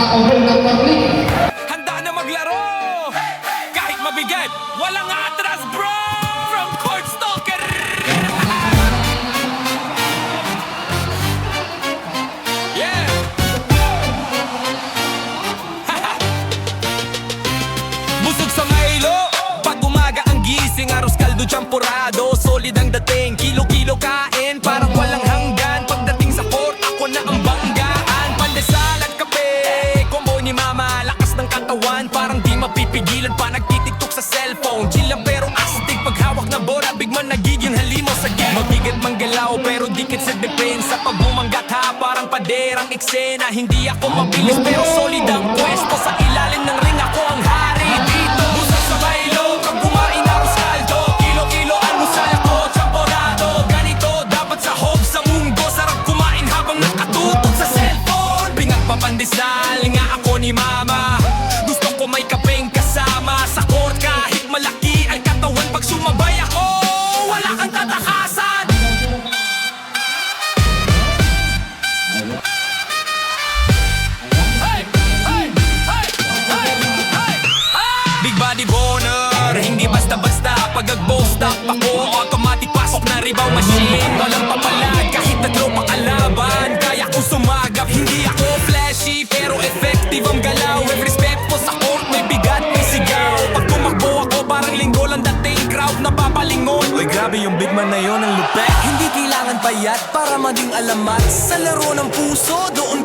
overall ng public. Handa na maglaro! Kahit mabigat, walang atras bro! From Court Stalker! Yeah! Busog sa Milo, pag umaga ang gising, aros kaldo champurado, solid ang dating, kilo-kilo kain, parang walang hanggan. Pagdating sa court, ako na ang banggaan. Pandesal at kape, combo ni mama, lakas ng katawan, parang di mapipigilan pa, nagtitiktok sa cellphone. Chill lang pero astig, paghawak na bola, bigman nagiging halimaw sa game. Mabigat manggalaw pero dikit sa depensa, pag bumanggat ha, parang paderang eksena. Hindi ako mabilis pero solid ang pwesto, sa ilalim ng ring ako ang hari dito. Busog sa Milo, pag kumain aros kaldo, kilo-kilo almusal ako, champorado. Ganito dapat sa hob sa mundo, sarap kumain habang nakatutok sa cellphone. Bingak pa pandesal, nga ako ni mama, gusto ko may kapeng kasama. Sa court kahit malaki ang katawan, pag sumabay ako, wala kang tatakasan. Hey! Hey! Hey! Hey! Hey! Big body boner, hindi basta-basta. Pag nag-post up ako, automatic pasok na rebound machine. Walang papalag kahit na tropa kalaban, kaya ko sumagap. Hindi ako flashy pero effective ang galaw. With respect po sa court, may bigat, may sigaw. Pag tumakbo ako, parang linggo lang dating crowd napapalingon. Uy, grabe yung big man na yon, ang lupet. Hindi kailangan payat para maging alamat. Sa laro ng puso, doon